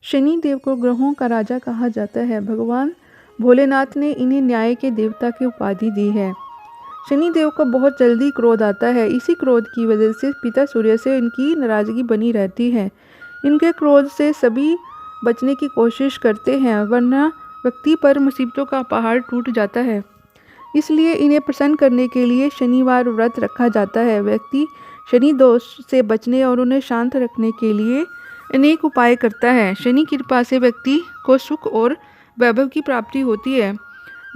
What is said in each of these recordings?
शनि देव को ग्रहों का राजा कहा जाता है। भगवान भोलेनाथ ने इन्हें न्याय के देवता की उपाधि दी है। शनि देव को बहुत जल्दी क्रोध आता है। इसी क्रोध की वजह से पिता सूर्य से इनकी नाराजगी बनी रहती है। इनके क्रोध से सभी बचने की कोशिश करते हैं, वरना व्यक्ति पर मुसीबतों का पहाड़ टूट जाता है। इसलिए इन्हें प्रसन्न करने के लिए शनिवार व्रत रखा जाता है। व्यक्ति शनि दोष से बचने और उन्हें शांत रखने के लिए अनेक उपाय करता है। शनि की कृपा से व्यक्ति को सुख और वैभव की प्राप्ति होती है।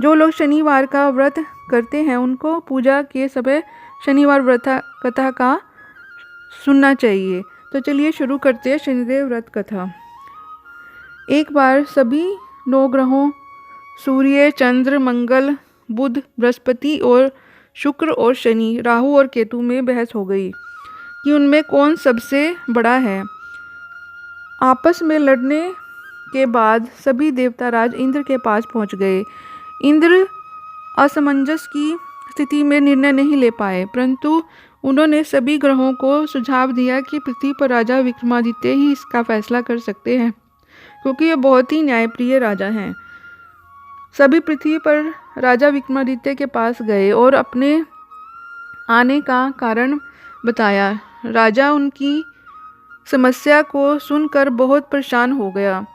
जो लोग शनिवार का व्रत करते हैं उनको पूजा के समय शनिवार व्रत कथा का सुनना चाहिए। तो चलिए शुरू करते हैं शनिदेव व्रत कथा। एक बार सभी 9 ग्रहों सूर्य, चंद्र, मंगल, बुध, बृहस्पति और शुक्र और शनि, राहु और केतु में बहस हो गई कि उनमें कौन सबसे बड़ा है। आपस में लड़ने के बाद सभी देवताराज इंद्र के पास पहुंच गए। इंद्र असमंजस की स्थिति में निर्णय नहीं ले पाए, परंतु उन्होंने सभी ग्रहों को सुझाव दिया कि पृथ्वी पर राजा विक्रमादित्य ही इसका फैसला कर सकते हैं, क्योंकि ये बहुत ही न्यायप्रिय राजा हैं। सभी पृथ्वी पर राजा विक्रमादित्य के पास गए और अपने आने का कारण बताया। राजा उनकी समस्या को सुनकर बहुत परेशान हो गया।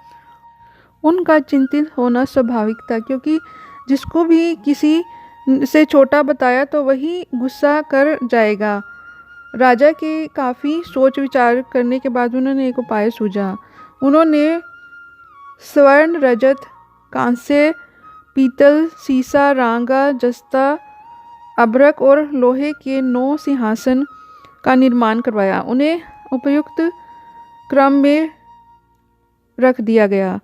उनका चिंतित होना स्वाभाविक था, क्योंकि जिसको भी किसी से छोटा बताया तो वही गुस्सा कर जाएगा। राजा के काफ़ी सोच विचार करने के बाद उन्होंने एक उपाय सूझा। उन्होंने स्वर्ण, रजत, कांस्य, पीतल, सीसा, रांगा, जस्ता, अभ्रक और लोहे के 9 सिंहासन का निर्माण करवाया। उन्हें उपयुक्त क्रम में रख दिया गया।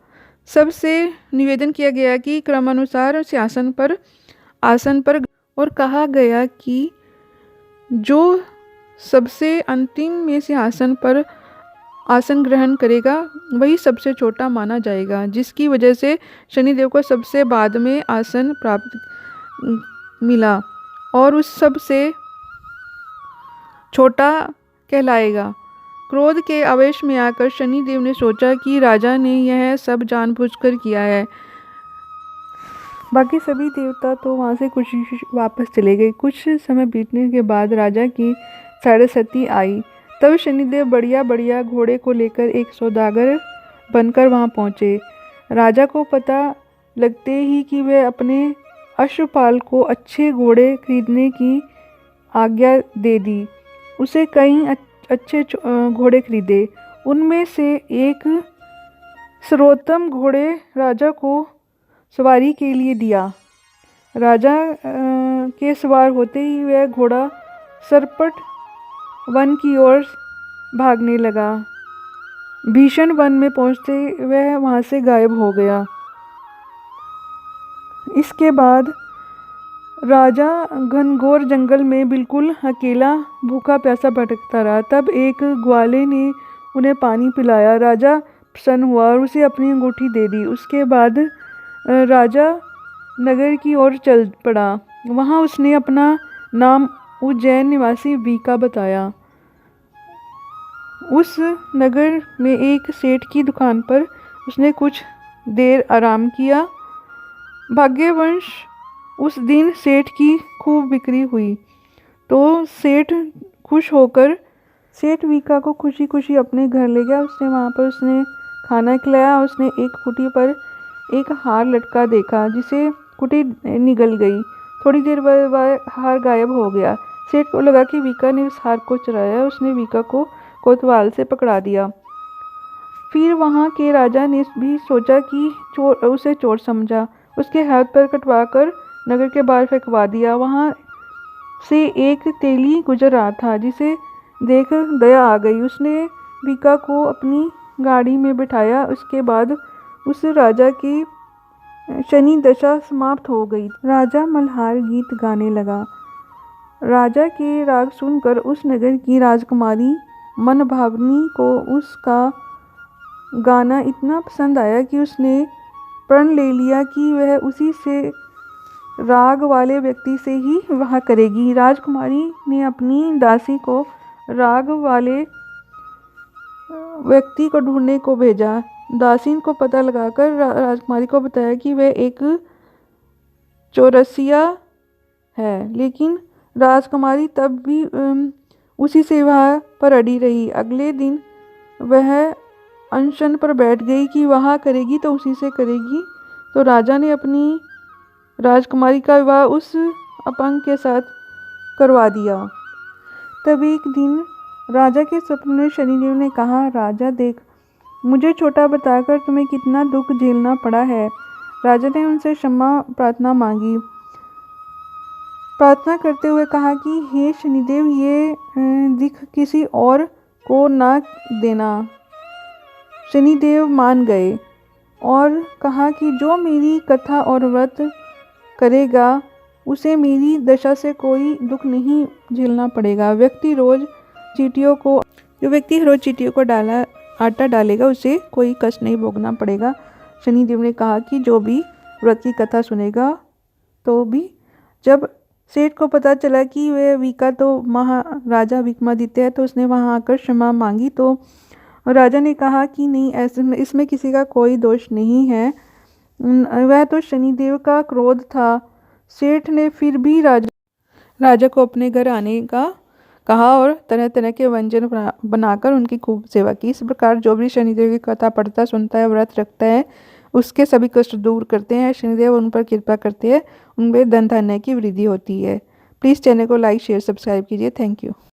सबसे निवेदन किया गया कि क्रमानुसार सिंहासन पर आसन पर, और कहा गया कि जो सबसे अंतिम में सिंहासन पर आसन ग्रहण करेगा वही सबसे छोटा माना जाएगा, जिसकी वजह से शनिदेव को सबसे बाद में आसन प्राप्त मिला और उस सबसे छोटा कहलाएगा। क्रोध के आवेश में आकर शनिदेव ने सोचा कि राजा ने यह सब जानबूझकर किया है। बाकी सभी देवता तो वहाँ से खुशी वापस चले गए। कुछ समय बीतने के बाद राजा की साढ़े आई। तब शनिदेव बढ़िया घोड़े को लेकर एक सौदागर बनकर वहाँ पहुँचे। राजा को पता लगते ही कि वह अपने अश्वपाल को अच्छे घोड़े खरीदने की आज्ञा दे दी। उसे कई अच्छे घोड़े खरीदे। उनमें से एक सर्वोत्तम घोड़े राजा को सवारी के लिए दिया। राजा के सवार होते ही वह घोड़ा सरपट वन की ओर भागने लगा। भीषण वन में पहुंचते वह वहां से गायब हो गया। इसके बाद राजा घनघोर जंगल में बिल्कुल अकेला भूखा प्यासा भटकता रहा। तब एक ग्वाले ने उन्हें पानी पिलाया। राजा प्रसन्न हुआ और उसे अपनी अंगूठी दे दी। उसके बाद राजा नगर की ओर चल पड़ा। वहाँ उसने अपना नाम उज्जैन निवासी बीका बताया। उस नगर में एक सेठ की दुकान पर उसने कुछ देर आराम किया। भाग्यवश उस दिन सेठ की खूब बिक्री हुई, तो सेठ खुश होकर सेठ बीका को खुशी खुशी अपने घर ले गया। उसने वहाँ पर उसने खाना खिलाया। उसने एक कुटी पर एक हार लटका देखा, जिसे कुटी निगल गई। थोड़ी देर बाद वह हार गायब हो गया। सेठ को लगा कि बीका ने उस हार को चुराया। उसने बीका को कोतवाल से पकड़ा दिया। फिर वहाँ के राजा ने भी सोचा कि उसे चोर समझा। उसके हाथ पर कटवाकर नगर के बाहर फेंकवा दिया। वहाँ से एक तेली गुजर रहा था, जिसे देख दया आ गई। उसने बीका को अपनी गाड़ी में बिठाया। उसके बाद उस राजा की शनि दशा समाप्त हो गई। राजा मल्हार गीत गाने लगा। राजा के राग सुनकर उस नगर की राजकुमारी मनभावनी को उसका गाना इतना पसंद आया कि उसने प्रण ले लिया कि वह उसी से राग वाले व्यक्ति से ही विवाह करेगी। राजकुमारी ने अपनी दासी को राग वाले व्यक्ति को ढूंढने को भेजा। दासीन को पता लगाकर राजकुमारी को बताया कि वह एक चौरसिया है, लेकिन राजकुमारी तब भी उसी सेवा पर अड़ी रही। अगले दिन वह अनशन पर बैठ गई कि वहाँ करेगी तो उसी से करेगी। तो राजा ने अपनी राजकुमारी का विवाह उस अपंग के साथ करवा दिया। तब एक दिन राजा के स्वप्न में शनिदेव ने कहा, राजा देख, मुझे छोटा बताकर तुम्हें कितना दुख झेलना पड़ा है। राजा ने उनसे क्षमा प्रार्थना मांगी, प्रार्थना करते हुए कहा कि हे शनिदेव, ये दिख किसी और को ना देना। शनिदेव मान गए और कहा कि जो मेरी कथा और व्रत करेगा उसे मेरी दशा से कोई दुख नहीं झेलना पड़ेगा। जो व्यक्ति रोज चींटियों को आटा डालेगा उसे कोई कष्ट नहीं भोगना पड़ेगा। शनिदेव ने कहा कि जो भी व्रत की कथा सुनेगा तो भी। जब सेठ को पता चला कि वह वीका तो महाराजा विक्रमादित्य है, तो उसने वहां आकर क्षमा मांगी। तो राजा ने कहा कि नहीं, ऐसे इसमें किसी का कोई दोष नहीं है, वह तो शनिदेव का क्रोध था। सेठ ने फिर भी राजा को अपने घर आने का कहा और तरह तरह के व्यंजन बनाकर उनकी खूब सेवा की। इस प्रकार जो भी शनिदेव की कथा पढ़ता, सुनता है, व्रत रखता है, उसके सभी कष्ट दूर करते हैं। शनिदेव उन पर कृपा करते हैं, उनमें धन धान्य की वृद्धि होती है। प्लीज़ चैनल को लाइक, शेयर, सब्सक्राइब कीजिए। Thank you.